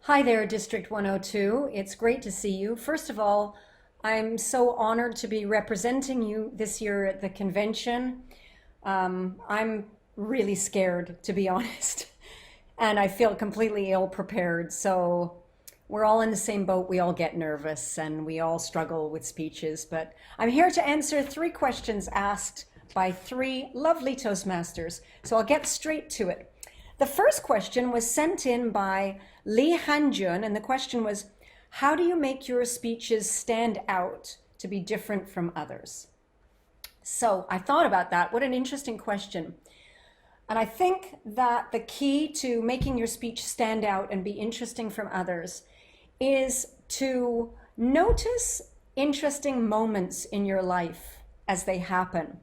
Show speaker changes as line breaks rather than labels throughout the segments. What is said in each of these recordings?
Hi there, District 102. It's great to see you. First of all, I'm so honored to be representing you this year at the convention. I'm really scared, to be honest, and I feel completely ill prepared. So we're all in the same boat. We all get nervous and we all struggle with speeches. But I'm here to answer three questions asked by three lovely Toastmasters. So I'll get straight to it. The first question was sent in by Lee Hanjun, and the question was, how do you make your speeches stand out to be different from others? So I thought about that. What an interesting question. And I think that the key to making your speech stand out and be interesting from others is to notice interesting moments in your life as they happen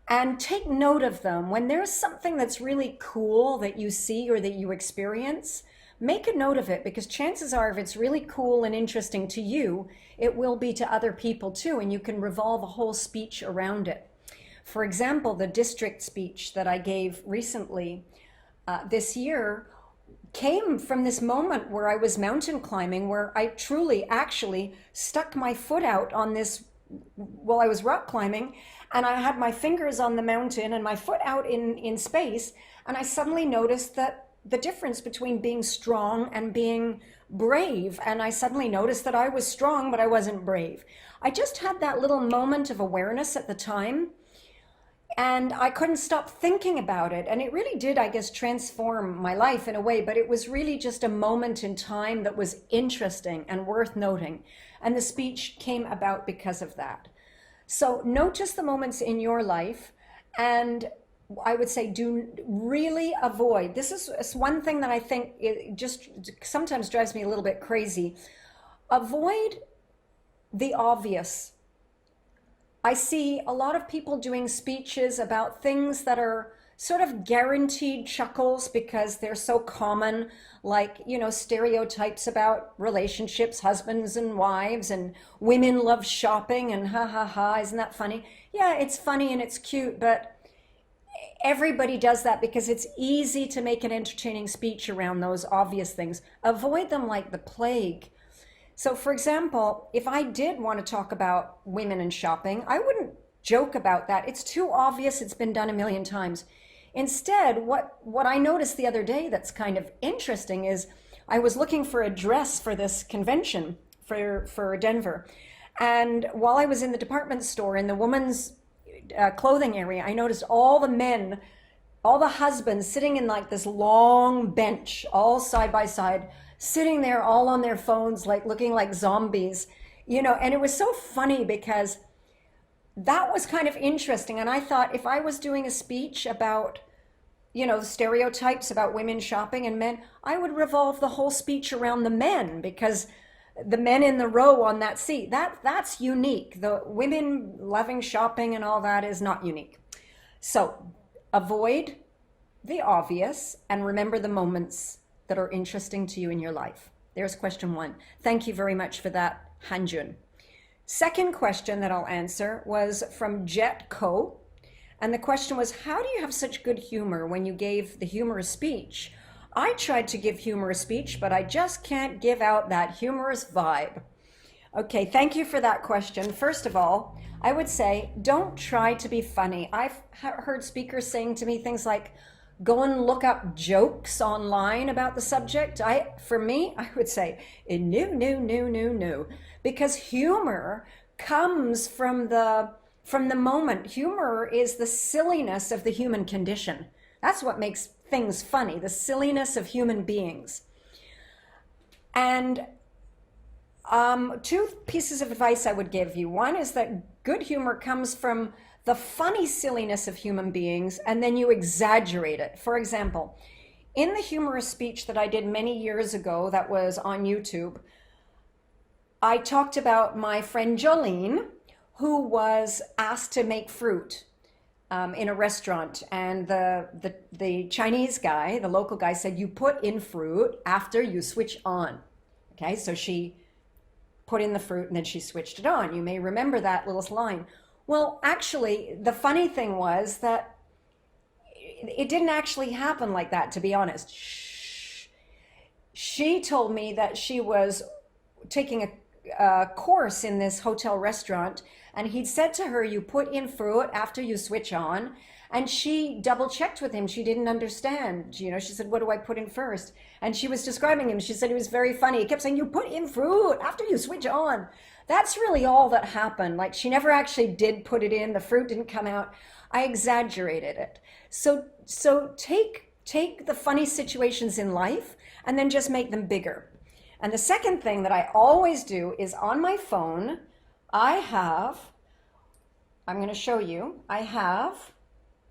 and take note of them. When there's something that's really cool that you see or that you experience, make a note of it, because chances are if it's really cool and interesting to you, it will be to other people too, and you can revolve a whole speech around it. For example, the district speech that I gave recently this year came from this moment where I was mountain climbing, where I truly actually stuck my foot out on this while I was rock climbing, and I had my fingers on the mountain and my foot out in space, and I suddenly noticed that the difference between being strong and being brave, and I suddenly noticed that I was strong but I wasn't brave. I just had that little moment of awareness at the time, and I couldn't stop thinking about it, and it really did, I guess, transform my life in a way, but it was really just a moment in time that was interesting and worth noting, and the speech came about because of that. So notice the moments in your life, and I would say do really avoid. This is one thing that I think it just sometimes drives me a little bit crazy. Avoid the obvious. I see a lot of people doing speeches about things that are sort of guaranteed chuckles because they're so common, like, stereotypes about relationships, husbands and wives, and women love shopping, and ha ha ha, isn't that funny? Yeah, it's funny and it's cute, but everybody does that because it's easy to make an entertaining speech around those obvious things. Avoid them like the plague. So for example, if I did want to talk about women and shopping, I wouldn't joke about that. It's too obvious. It's been done a million times. Instead, what I noticed the other day that's kind of interesting is I was looking for a dress for this convention for Denver. And while I was in the department store in the women's clothing area, I noticed all the men, all the husbands sitting in like this long bench, all side by side, sitting there all on their phones, like looking like zombies, and it was so funny because that was kind of interesting. And I thought if I was doing a speech about, stereotypes about women shopping and men, I would revolve the whole speech around the men, because the men in the row on that seat, that's unique. The women loving shopping and all that is not unique. So avoid the obvious and remember the moments that are interesting to you in your life. There's question one. Thank you very much for that, Hanjun. Second question that I'll answer was from Jet Co. And the question was, how do you have such good humor when you gave the humorous speech? I tried to give humorous speech, but I just can't give out that humorous vibe. Okay, thank you for that question. First of all, I would say don't try to be funny. I've heard speakers saying to me things like, go and look up jokes online about the subject. For me, I would say, no, no, no, no, no. Because humor comes from the moment. Humor is the silliness of the human condition. That's what makes things funny, the silliness of human beings. And two pieces of advice I would give you. One is that good humor comes from the funny silliness of human beings, and then you exaggerate it. For example, in the humorous speech that I did many years ago that was on YouTube, I talked about my friend Jolene, who was asked to make fruit in a restaurant, and the Chinese guy, the local guy, said, you put in fruit after you switch on. Okay, so she put in the fruit and then she switched it on. You may remember that little line. Well, actually, the funny thing was that it didn't actually happen like that, to be honest. Shh. She told me that she was taking a course in this hotel restaurant, and he'd said to her, you put in fruit after you switch on. And she double checked with him. She didn't understand. You know, she said, what do I put in first? And she was describing him. She said he was very funny. He kept saying, you put in fruit after you switch on. That's really all that happened. Like, she never actually did put it in. The fruit didn't come out. I exaggerated it. So take the funny situations in life and then just make them bigger. And the second thing that I always do is on my phone, I'm going to show you,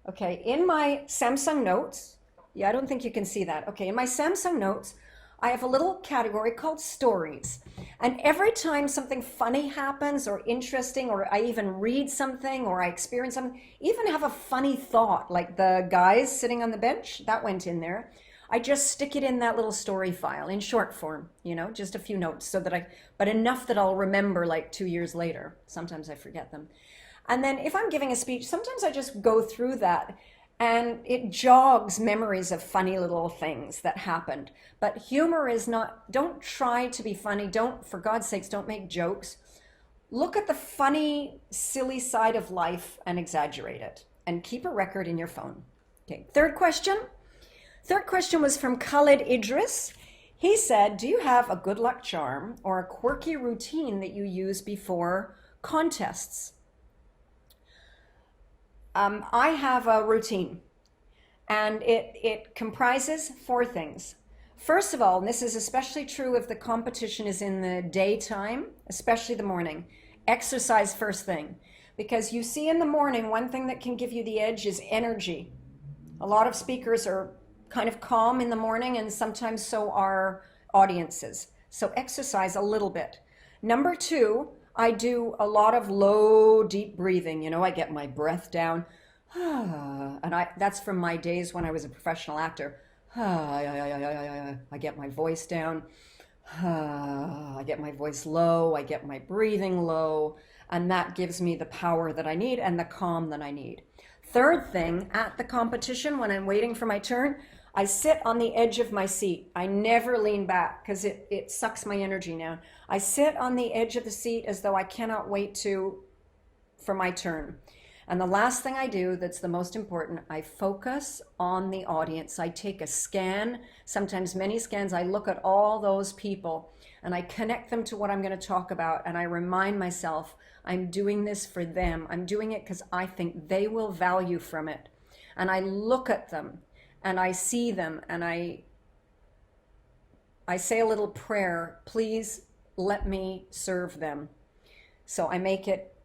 okay, in my Samsung Notes, yeah, I don't think you can see that. Okay, in my Samsung Notes, I have a little category called stories. And every time something funny happens or interesting, or I even read something or I experience something, even have a funny thought, like the guys sitting on the bench, that went in there. I just stick it in that little story file in short form, you know, just a few notes so that but enough that I'll remember like 2 years later. Sometimes I forget them. And then if I'm giving a speech, sometimes I just go through that and it jogs memories of funny little things that happened. But humor is not, don't try to be funny. Don't, for God's sakes, don't make jokes. Look at the funny, silly side of life and exaggerate it. And keep a record in your phone. Okay, third question. Third question was from Khalid Idris. He said, do you have a good luck charm or a quirky routine that you use before contests? I have a routine, and it comprises 4 things. First of all, and this is especially true if the competition is in the daytime, especially the morning, exercise first thing. Because you see in the morning, one thing that can give you the edge is energy. A lot of speakers are kind of calm in the morning, and sometimes so are audiences. So exercise a little bit. Number 2, I do a lot of low, deep breathing. You know, I get my breath down. And that's from my days when I was a professional actor. I get my voice down. I get my voice low. I get my breathing low. And that gives me the power that I need and the calm that I need. Third thing, at the competition, when I'm waiting for my turn, I sit on the edge of my seat. I never lean back because it sucks my energy now. I sit on the edge of the seat as though I cannot wait for my turn. And the last thing I do that's the most important, I focus on the audience. I take a scan, sometimes many scans. I look at all those people and I connect them to what I'm going to talk about. And I remind myself, I'm doing this for them. I'm doing it because I think they will value from it. And I look at them and I see them and I say a little prayer, please let me serve them. So I make it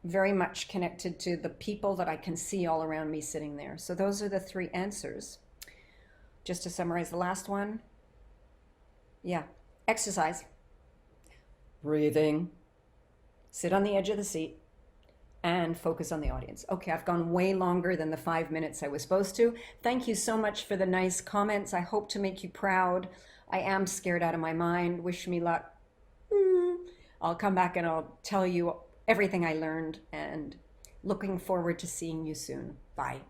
very much connected to the people that I can see all around me sitting there. So those are the 3 answers. Just to summarize the last one. Yeah, exercise, breathing, sit on the edge of the seat, and focus on the audience. Okay, I've gone way longer than the 5 minutes I was supposed to. Thank you so much for the nice comments. I hope to make you proud. I am scared out of my mind. Wish me luck. I'll come back and I'll tell you everything I learned, and looking forward to seeing you soon. Bye.